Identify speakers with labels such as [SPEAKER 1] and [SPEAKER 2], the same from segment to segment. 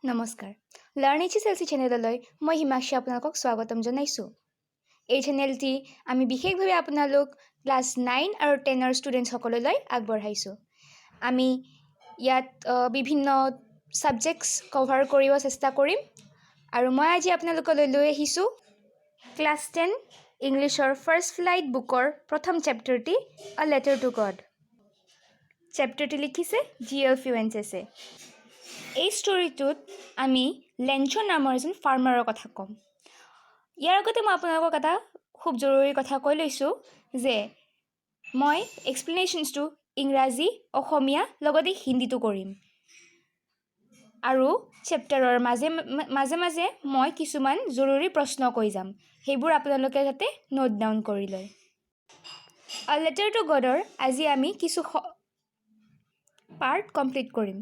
[SPEAKER 1] নমস্কাৰ learn HSLC চেনেললৈ মই হিমাক্ষী আপোনালোকক স্বাগতম জনাইছোঁ। এই চেনেলটি আমি বিশেষভাৱে আপোনালোক ক্লাছ 9 আৰু 10ৰ ষ্টুডেণ্টসকললৈ আগবঢ়াইছোঁ। আমি ইয়াত বিভিন্ন ছাবজেক্টছ কভাৰ কৰিব চেষ্টা কৰিম আৰু মই আজি আপোনালোকলৈ লৈ আহিছোঁ ক্লাছ 10 ইংলিছৰ ফাৰ্ষ্ট ফ্লাইট বুকৰ প্ৰথম চেপ্টাৰটি আ লেটাৰ টু গড। চেপ্টাৰটি লিখিছে GL ফ্লুৱেঞ্চেছে। এই ষ্টৰিটোত আমি লেঞ্চো নামৰ এজন ফাৰ্মাৰৰ কথা ক'ম। ইয়াৰ আগতে মই আপোনালোকক এটা খুব জৰুৰী কথা কৈ লৈছোঁ যে মই এক্সপ্লেনেশ্যনছটো ইংৰাজী, অসমীয়া লগতে হিন্দীটো কৰিম আৰু চেপ্টাৰৰ মাজে মাজে মই কিছুমান জৰুৰী প্ৰশ্ন কৈ যাম। সেইবোৰ আপোনালোকে যাতে নোট ডাউন কৰি লয়। আ লেটাৰ টু গডৰ আজি আমি কিছু পাৰ্ট কমপ্লিট কৰিম।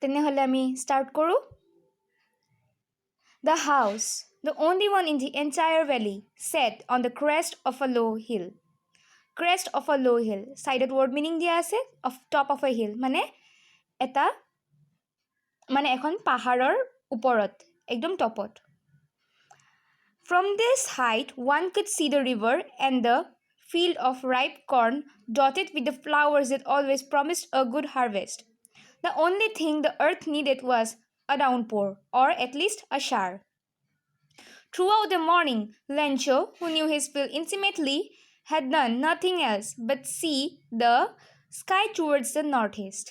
[SPEAKER 1] তেনেহ'লে আমি ষ্টাৰ্ট কৰোঁ। The house, the only one in the entire valley, sat on the crest of a low hill. Crest of a low hill. Sided word meaning দিয়া আছে of top of a hill. মানে এখন পাহাৰৰ ওপৰত, একদম টপত। From this height, one could see the river and the field of ripe corn dotted with the flowers that always promised a good harvest. The only thing the earth needed was a downpour, or at least a shower. Throughout the morning, Lencho, who knew his field intimately, had done nothing else but see the sky towards the northeast.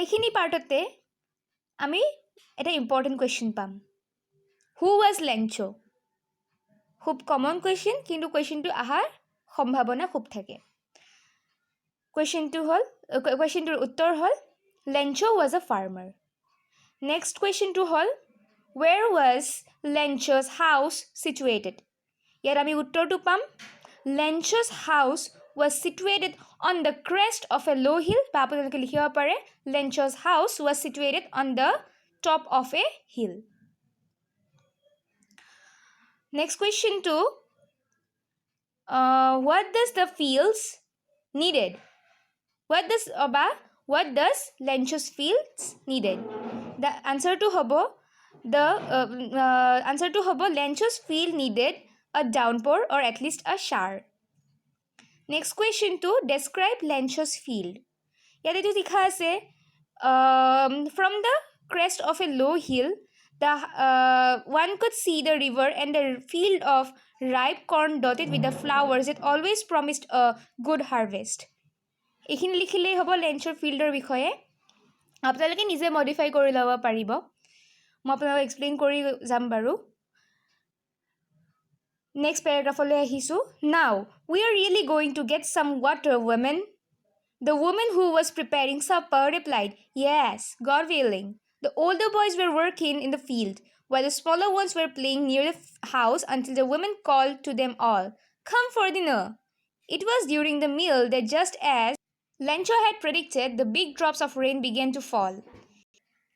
[SPEAKER 1] এইখিনি পাৰ্টতে আমি এটা important question পাম। Who was Lencho? খুব common question, কিন্তু কুৱেশ্যনটো অহাৰ সম্ভাৱনা খুব থাকে। কুৱেশ্যনটোৰ উত্তৰ হ'ল Lencho was a farmer. Next কুৱেশ্যনটো হ'ল where was Lencho's house situated? ইয়াত আমি উত্তৰটো পাম Lencho's house was situated on the crest of a low hill, বা আপোনালোকে লিখিব পাৰে Lencho's house was situated on the top of a hill. Next question to what does the fields needed? What does Lencho's fields needed? The answer to hobo Lencho's field needed a downpour or at least a shower. Next question to describe Lencho's field. ইয়াতে তো লিখা আছে from the crest of a low hill one could see the river and the field of ripe corn dotted with the flowers that always promised a good harvest. এইখিনি লিখিলেই হ'ব লেঞ্চৰ ফিল্ডৰ বিষয়ে। আপোনালোকে নিজে মডিফাই কৰি ল'ব পাৰিব। মই আপোনালোকক এক্সপ্লেইন কৰি যাম বাৰু। নেক্সট পেৰাগ্ৰাফলৈ আহিছোঁ। Now, we are really going to get some water, women. The woman who was preparing supper replied, Yes, God willing. The older boys were working in the field, while the smaller ones were playing near the house until the woman called to them all, Come for dinner. It was during the meal that just as Lencho had predicted, the big drops of rain began to fall.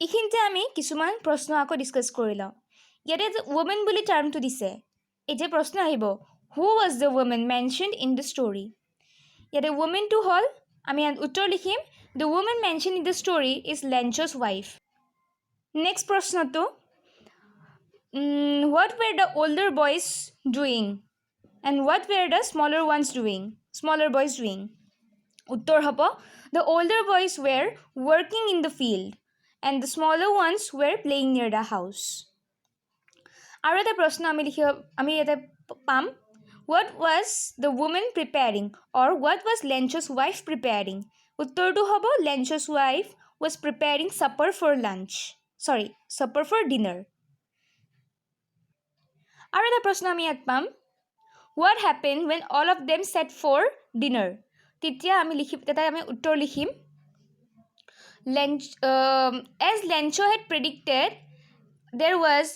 [SPEAKER 1] এইখিনিতে আমি কিছুমান প্ৰশ্ন আকৌ discuss কৰি লওঁ। ইয়াতে woman বুলি টাৰ্মটো দিছে। এতিয়া প্ৰশ্ন আহিব who was the woman mentioned in the story? ইয়াতে womanটো হ'ল আমি উত্তৰ লিখিম the woman mentioned in the story is Lencho's wife. Next প্ৰশ্নটো what were the older boys doing and what were the smaller boys doing? উত্তৰ হ'ব the older boys were working in the field and the smaller ones were playing near the house. আৰু এটা প্ৰশ্ন আমি ইয়াতে পাম what was the woman preparing or what was Lencho's wife preparing? উত্তৰটো হ'ব Lencho's wife was preparing supper for dinner. আৰু এটা প্ৰশ্ন আমি ইয়াত পাম what happened when all of them sat for dinner? তেতিয়া আমি উত্তৰ লিখিম as Lencho had predicted, there was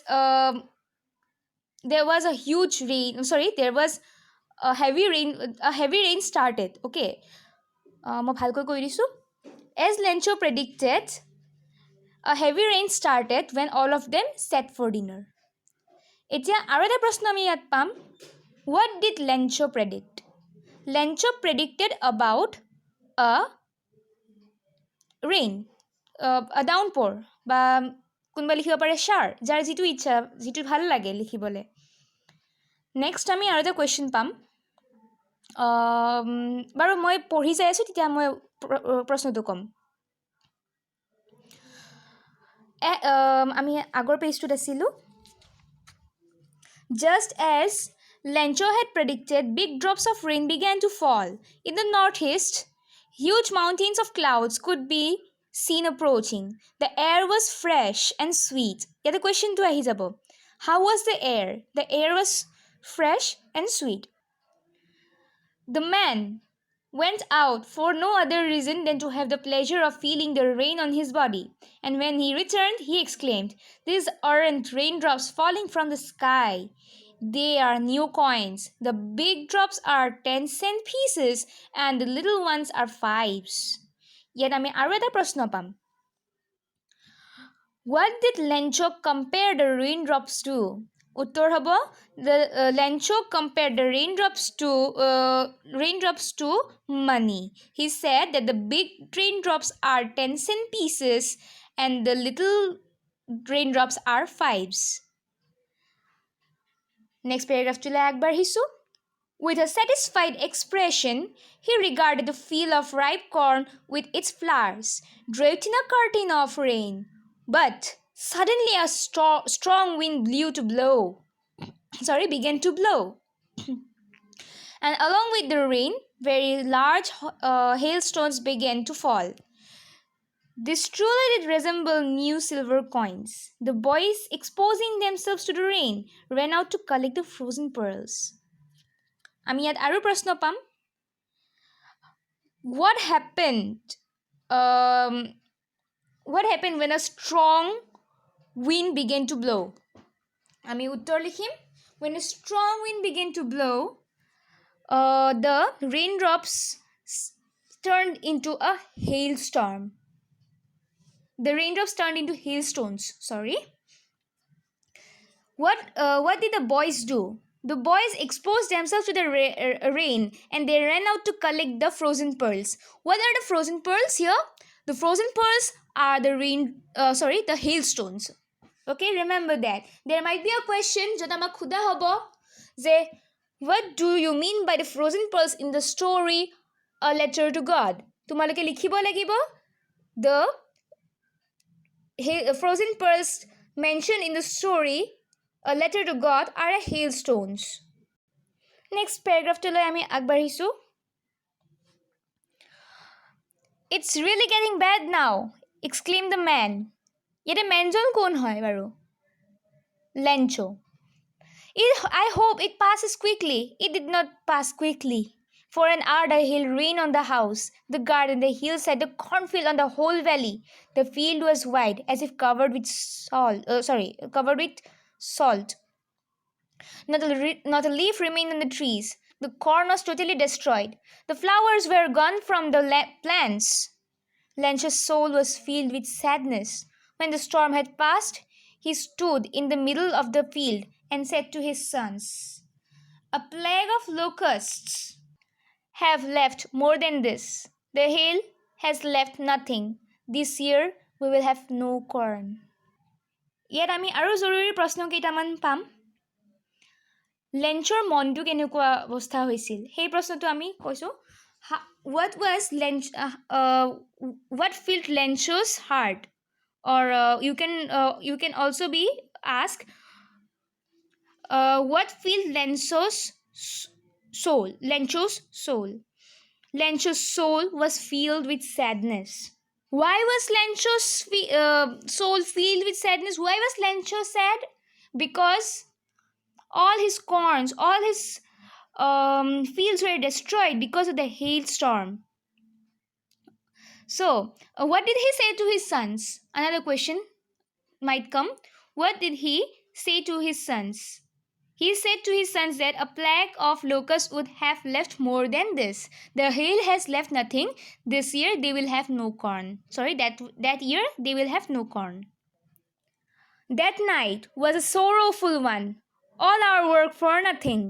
[SPEAKER 1] a heavy rain started. Okay, মই ভালকৈ কৈ দিছোঁ as Lencho predicted, a heavy rain started when all of them sat for dinner. এতিয়া আৰু এটা প্ৰশ্ন আমি ইয়াত পাম what did Lencho predict? Lencho predicted about a rain, downpour, বা কোনোবা লিখিব পাৰে শ্বাৰ, যাৰ যিটো ইচ্ছা, যিটো ভাল লাগে লিখিবলৈ। নেক্সট আমি আৰু এটা কুৱেশ্যন পাম। বাৰু মই পঢ়ি যাই আছোঁ, তেতিয়া মই প্ৰশ্নটো ক'ম। আমি আগৰ পেজটোত আছিলোঁ। Just as Lencho had predicted, big drops of rain began to fall. In the northeast, huge mountains of clouds could be seen approaching. The air was fresh and sweet. Yeah, the question to ahi jabo. How was the air? The air was fresh and sweet. The man went out for no other reason than to have the pleasure of feeling the rain on his body. And when he returned, he exclaimed, "These aren't raindrops falling from the sky. They are new coins. The big drops are 10-cent pieces and the little ones are 5s." Yet আমি আৰু এটা প্ৰশ্ন পাম। What did Lencho compare the raindrops to? উত্তৰ হ'ব, Lencho compared the raindrops to money. He said that the big raindrops are 10-cent pieces and the little raindrops are 5s. Next paragraph to agbarhisu. With a satisfied expression, he regarded the field of ripe corn with its flowers, draped in a curtain of rain. But suddenly a strong wind began to blow. And along with the rain, very large hailstones began to fall. This truly did resemble new silver coins. The boys, exposing themselves to the rain, ran out to collect the frozen pearls. আমি ইয়াত আৰু প্ৰশ্ন পাম। What happened when a strong wind began to blow? আমি উত্তৰ লিখিম, when a strong wind began to blow, the raindrops turned into a hailstorm. The raindrops turned into hailstones, sorry. What did the boys do? The boys exposed themselves to the rain and they ran out to collect the frozen pearls. What are the frozen pearls here? The frozen pearls are the hailstones. Okay, remember that. There might be a question jota ma khuda hobo je what do you mean by the frozen pearls in the story A Letter to God? Tumaloke likhibo lagibo the frozen pearls mentioned in the story A Letter to God are hailstones. Next paragraph to loi ami agbarhisu. It's really getting bad now, exclaimed the man. Yete manjon kon hoy baru? Lencho. I hope it passes quickly. It did not pass quickly. For an hour the hail rained on the house, the garden, the hillside, the cornfield, on the whole valley. The field was wide, as if covered with salt. Not a leaf remained on the trees. The corn was totally destroyed. The flowers were gone from the plants. Lencho's soul was filled with sadness. When the storm had passed, he stood in the middle of the field and said to his sons, "A plague of locusts have left more than this. The hail has left nothing. This year we will have no corn." ইয়াত আমি আৰু জৰুৰী প্ৰশ্ন কেইটামান পাম। লেঞ্চৰ মনটো কেনেকুৱা অৱস্থা হৈছিল সেই প্ৰশ্নটো আমি কৈছোঁ। What filled Lencho's heart? Or you can also be asked, what filled Lencho's soul? Lencho's soul was filled with sadness. Why was Lencho's soul filled with sadness? Why was Lencho sad? Because all his corns, all his fields were destroyed because of the hailstorm. So, what did he say to his sons? Another question might come. What did he say to his sons? He said to his sons that a plague of locusts would have left more than this. The hail has left nothing. This year they will have no corn. That year they will have no corn. That night was a sorrowful one. All our work for nothing.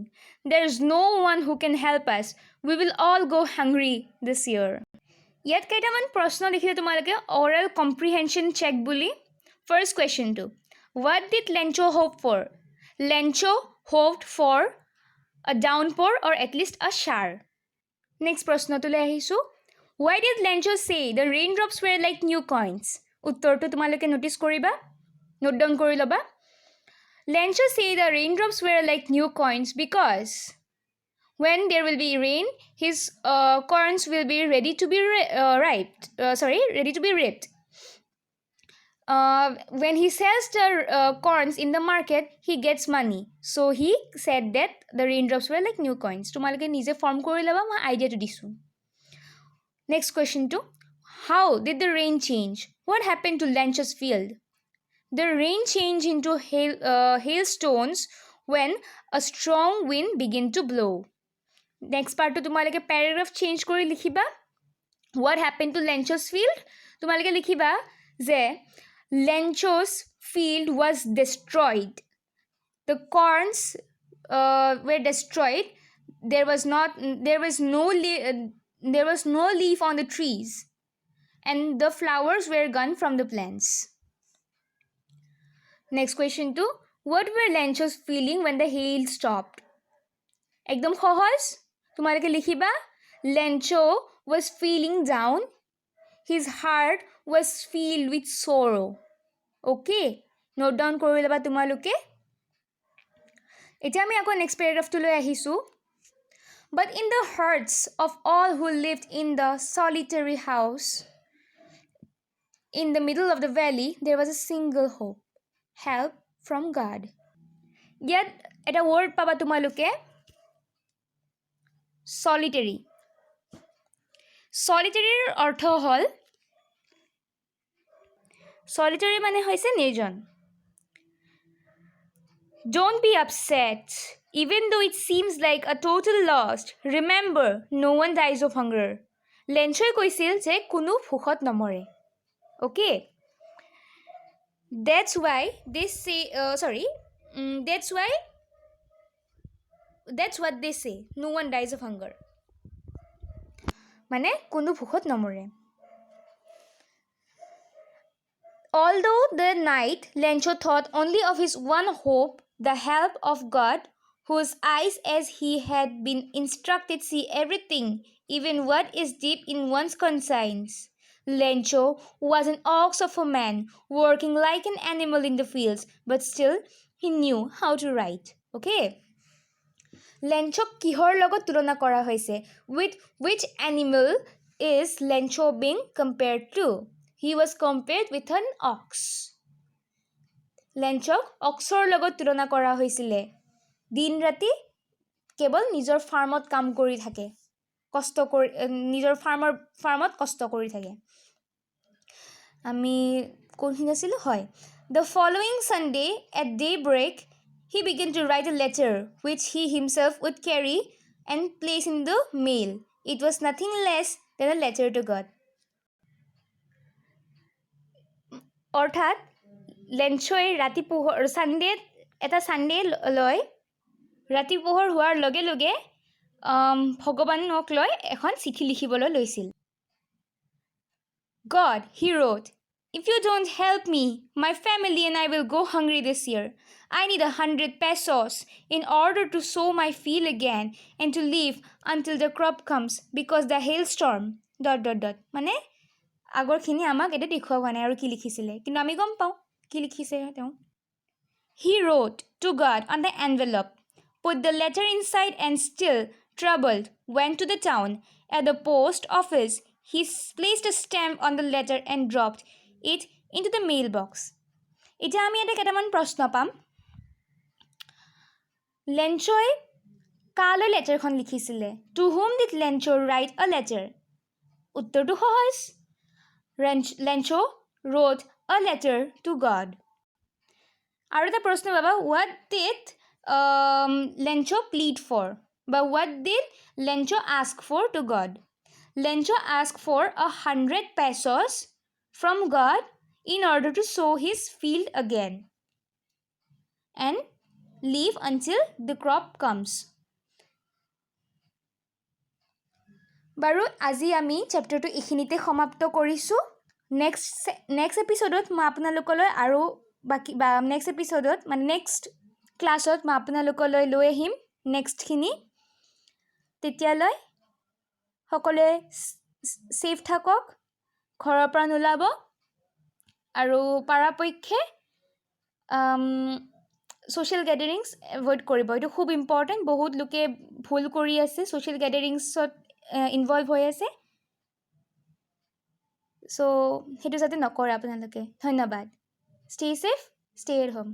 [SPEAKER 1] There is no one who can help us. We will all go hungry this year. ইয়াত কেইটামান প্ৰশ্ন লিখিলে তোমালোকে oral comprehension check bully. First question to, what did Lencho hope for? Lencho hoped for a downpour or at least a shower. Next প্ৰশ্ন তুলে আহিছো, why did Lencho say the raindrops were like new coins? উত্তৰটো তোমালোকে notice কৰিবা, note down কৰি ল'বা. Lencho say the raindrops were like new coins because when there will be rain, his corns will be ready to be ready to be ripped. When he sells the corns in the market, he gets money. So he said that the raindrops were like new coins. তোমালোকে নিজে form কৰি ল'বা, মই আইডিয়াটো দিছোঁ. Next question to, how did the rain change? What happened to Lencho's field? The rain changed into hailstones when a strong wind began to blow. Next part to তোমালোকে paragraph change কৰি লিখিবা. What happened to Lencho's field? তোমালোকে লিখিবা যে Lencho's field was destroyed. The corns were destroyed. There was no leaf on the trees, and the flowers were gone from the plants. Next question to, what were Lencho's feeling when the hail stopped? একদম সহজ, তোমালোকে লিখিবা Lencho was feeling down. His heart was filled with sorrow. Okay, note down কৰি ল'বা তোমালোকে. এতিয়া আমি আকৌ নেক্সট পেৰাগ্ৰাফটো লৈ আহিছোঁ. But in the hearts of all who lived in the solitary house in the middle of the valley, there was a single hope, help from God. ইয়াত এটা word পাবা তোমালোকে, solitary. Solitaryৰ অৰ্থ হ'ল, solitary মানে হৈছে নিৰ্জন. Don't be upset. Even though it seems like a total loss, remember, no one dies of hunger. Lenchoই কৈছিল যে কোনো ভোকত নমৰে. Okay? That's what they say. No one dies of hunger. মানে কোনো ভোকত নমৰে. Although the night, Lencho thought only of his one hope, the help of God, whose eyes, as he had been instructed, see everything, even what is deep in one's conscience. Lencho was an ox of a man, working like an animal in the fields, but still he knew how to write. Okay? Lencho কিহৰ লগত তুলনা কৰা হৈছে? With which animal is Lencho being compared to? He was compared with an ox. Lenchok oxৰ লগত তুলনা কৰা হৈছিলে. দিন ৰাতি কেৱল নিজৰ ফাৰ্মত কাম কৰি থাকে, নিজৰ ফাৰ্মত কষ্ট কৰি থাকে. আমি কোনখিনি আছিলোঁ? হয়. The following Sunday at daybreak, he began to write a letter which he himself would carry and place in the mail. It was nothing less than a letter to God. অৰ্থাৎ লেঞ্চই এটা ছানডে লৈ ৰাতি পোহৰ হোৱাৰ লগে লগে ভগৱানক লৈ এখন চিঠি লিখিবলৈ লৈছিল. God, he wrote, if you don't help me, my family and I will go hungry this year. I need 100 pesos in order to sow my field again and to live until the crop comes because the hailstorm ... মানে আগৰখিনি আমাক এটা দেখুওৱা হোৱা নাই আৰু কি লিখিছিলে, কিন্তু আমি গম পাওঁ কি লিখিছে তেওঁ. He wrote to God on the envelope, put the letter inside, and still troubled, went to the town. At the post office, he placed a stamp on the letter and dropped it into the mailbox. এতিয়া আমি এটা কেইটামান প্ৰশ্ন পাম. লেঞ্চই কালৈ লেটাৰখন লিখিছিলে? To whom did Lencho write a letter? উত্তৰটো সহজ. Lencho wrote a letter to God. আৰু এটা প্ৰশ্ন পাবা, what did Lencho plead for? বা what did Lencho ask for to God? Lencho asked for 100 pesos from God in order to sow his field again and live until the crop comes. বাৰু আজি আমি চেপ্টাৰটো এইখিনিতে সমাপ্ত কৰিছোঁ next এপিছ'ডত মই আপোনালোকলৈ আৰু নেক্সট ক্লাছত মই আপোনালোকলৈ লৈ আহিম নেক্সটখিনি তেতিয়ালৈ সকলোৱে ছেফ থাকক ঘৰৰ পৰা নোলাব আৰু পৰাপক্ষে ছ'চিয়েল গেডাৰিংছ এভইড কৰিব এইটো খুব ইম্পৰ্টেণ্ট বহুত লোকে ভুল কৰি আছে ছ'চিয়েল গেডাৰিংছত ইনভলভ হৈ আছে চ' সেইটো যাতে নকৰে আপোনালোকে ধন্যবাদ stay safe stay at home